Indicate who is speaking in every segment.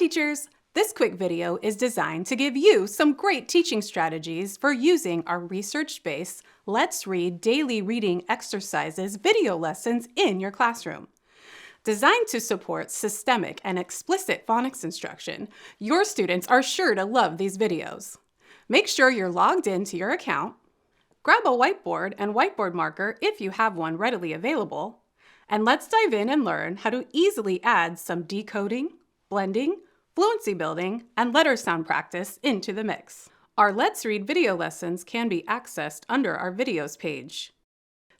Speaker 1: teachers! This quick video is designed to give you some great teaching strategies for using our research-based Let's Read daily reading exercises video lessons in your classroom. Designed to support systemic and explicit phonics instruction, your students are sure to love these videos. Make sure you're logged into your account. Grab a whiteboard and whiteboard marker if you have one readily available. And let's dive in and learn how to easily add some decoding, blending, fluency building, and letter sound practice into the mix. Our Let's Read video lessons can be accessed under our videos page.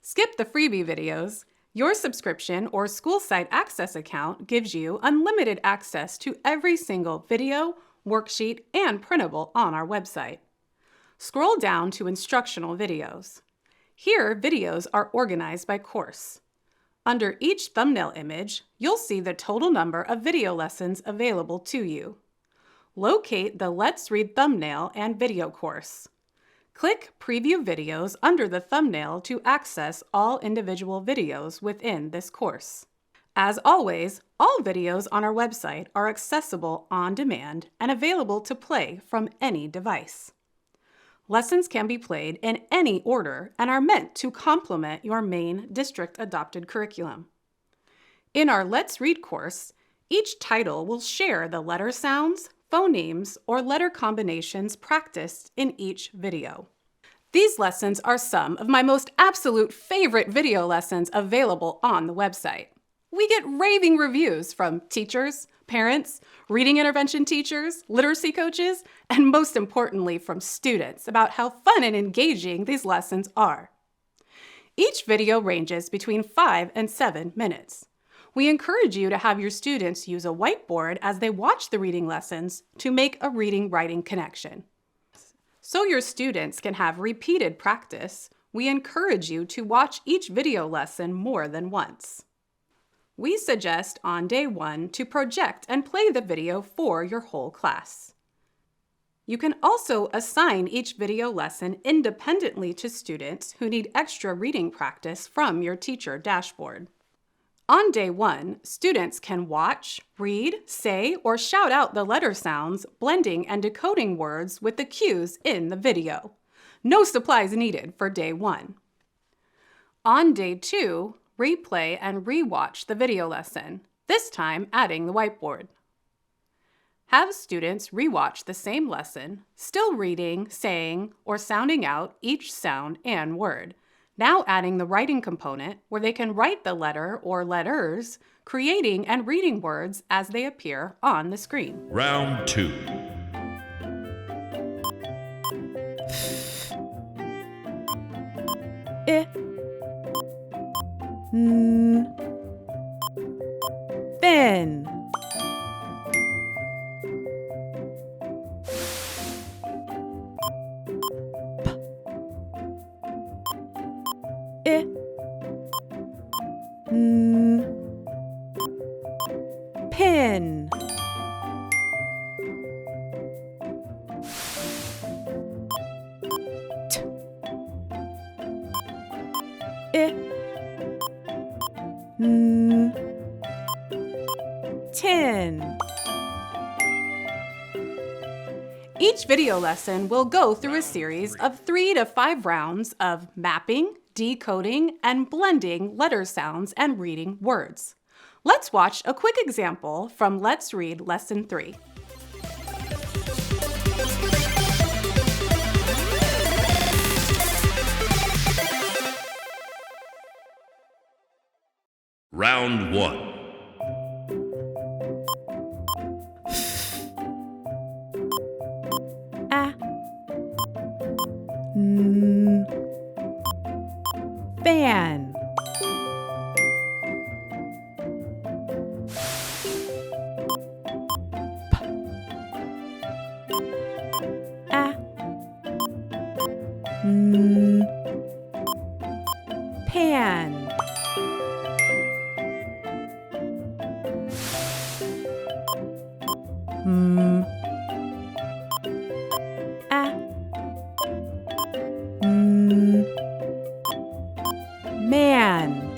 Speaker 1: Skip the freebie videos. Your subscription or school site access account gives you unlimited access to every single video, worksheet, and printable on our website. Scroll down to instructional videos. Here, videos are organized by course. Under each thumbnail image, you'll see the total number of video lessons available to you. Locate the Let's Read thumbnail and video course. Click Preview Videos under the thumbnail to access all individual videos within this course. As always, all videos on our website are accessible on demand and available to play from any device. Lessons can be played in any order and are meant to complement your main district-adopted curriculum. In our Let's Read course, each title will share the letter sounds, phonemes, or letter combinations practiced in each video. These lessons are some of my most absolute favorite video lessons available on the website. We get raving reviews from teachers, parents, reading intervention teachers, literacy coaches, and most importantly from students about how fun and engaging these lessons are. Each video ranges between 5 and 7 minutes. We encourage you to have your students use a whiteboard as they watch the reading lessons to make a reading-writing connection. So your students can have repeated practice, we encourage you to watch each video lesson more than once. We suggest on day 1 to project and play the video for your whole class. You can also assign each video lesson independently to students who need extra reading practice from your teacher dashboard. On day 1, students can watch, read, say, or shout out the letter sounds, blending and decoding words with the cues in the video. No supplies needed for day 1. On day 2, replay and rewatch the video lesson, this time adding the whiteboard. Have students rewatch the same lesson, still reading, saying, or sounding out each sound and word, now adding the writing component where they can write the letter or letters, creating and reading words as they appear on the screen.
Speaker 2: Round 2.
Speaker 1: Fin. Pin. Tin. Each video lesson will go through a series of 3 to 5 rounds of mapping, decoding, and blending letter sounds and reading words. Let's watch a quick example from Let's Read Lesson 3.
Speaker 2: Round 1.
Speaker 1: Fan. Pan. Man.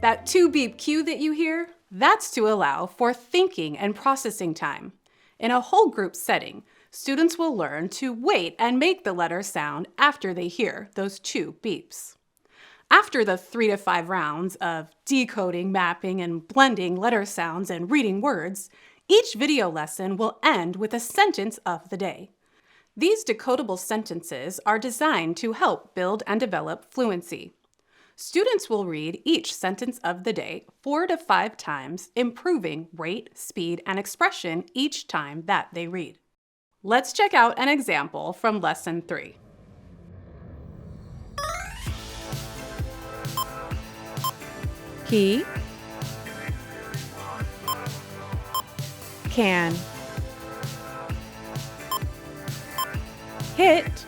Speaker 1: That 2-beep cue that you hear? That's to allow for thinking and processing time. In a whole group setting, students will learn to wait and make the letter sound after they hear those 2 beeps. After the 3 to 5 rounds of decoding, mapping, and blending letter sounds and reading words, each video lesson will end with a sentence of the day. These decodable sentences are designed to help build and develop fluency. Students will read each sentence of the day 4 to 5 times, improving rate, speed, and expression each time that they read. Let's check out an example from Lesson 3.
Speaker 3: He can hit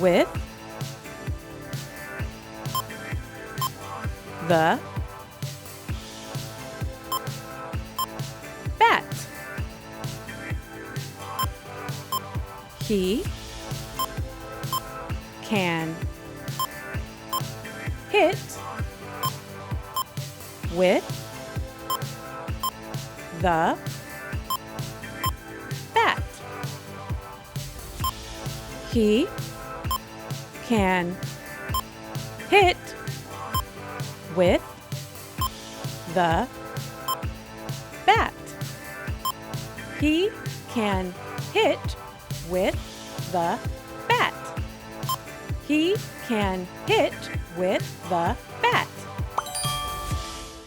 Speaker 3: with the bat. He can hit with the bat. He can hit with the bat. He can hit with the bat. He can hit with the bat.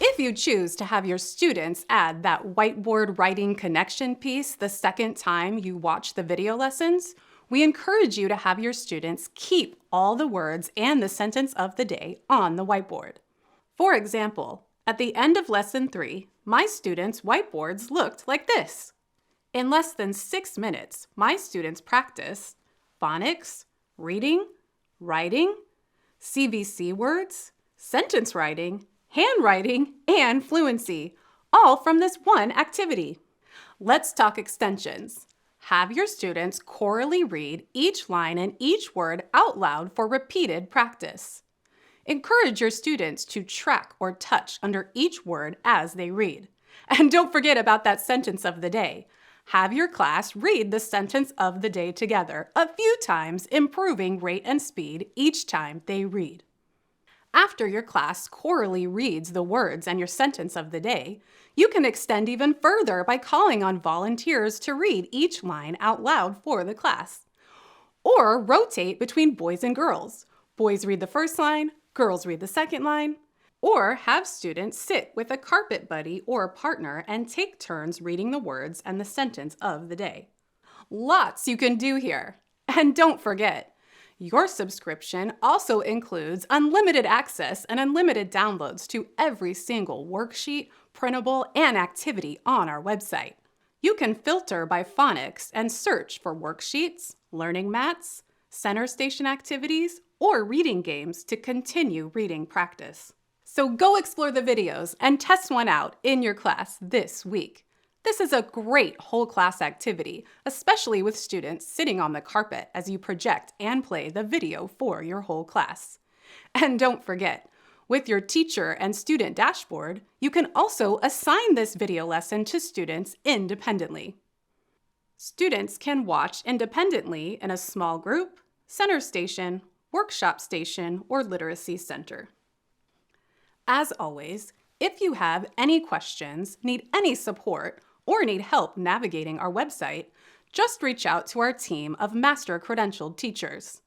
Speaker 1: If you choose to have your students add that whiteboard writing connection piece the second time you watch the video lessons, we encourage you to have your students keep all the words and the sentence of the day on the whiteboard. For example, at the end of Lesson 3, my students' whiteboards looked like this. In less than 6 minutes, my students practiced phonics, reading, writing, CVC words, sentence writing, handwriting, and fluency, all from this one activity. Let's talk extensions. Have your students chorally read each line and each word out loud for repeated practice. Encourage your students to track or touch under each word as they read. And don't forget about that sentence of the day. Have your class read the sentence of the day together a few times, improving rate and speed each time they read. After your class chorally reads the words and your sentence of the day, you can extend even further by calling on volunteers to read each line out loud for the class. Or rotate between boys and girls. Boys read the first line, girls read the second line. Or have students sit with a carpet buddy or partner and take turns reading the words and the sentence of the day. Lots you can do here. And don't forget, your subscription also includes unlimited access and unlimited downloads to every single worksheet, printable, and activity on our website. You can filter by phonics and search for worksheets, learning mats, center station activities, or reading games to continue reading practice. So go explore the videos and test one out in your class this week. This is a great whole class activity, especially with students sitting on the carpet as you project and play the video for your whole class. And don't forget, with your teacher and student dashboard, you can also assign this video lesson to students independently. Students can watch independently in a small group, center station, workshop station, or literacy center. As always, if you have any questions, need any support, or need help navigating our website, just reach out to our team of master credentialed teachers.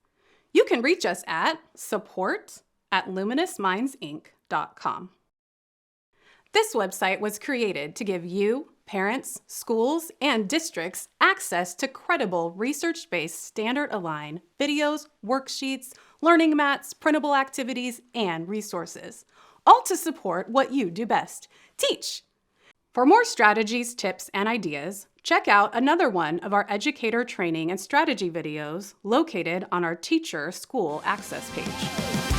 Speaker 1: You can reach us at support@luminousmindsinc.com. This website was created to give you, parents, schools, and districts access to credible research-based standard-aligned videos, worksheets, learning mats, printable activities, and resources, all to support what you do best, teach. For more strategies, tips, and ideas, check out another one of our educator training and strategy videos located on our Teacher School Access page.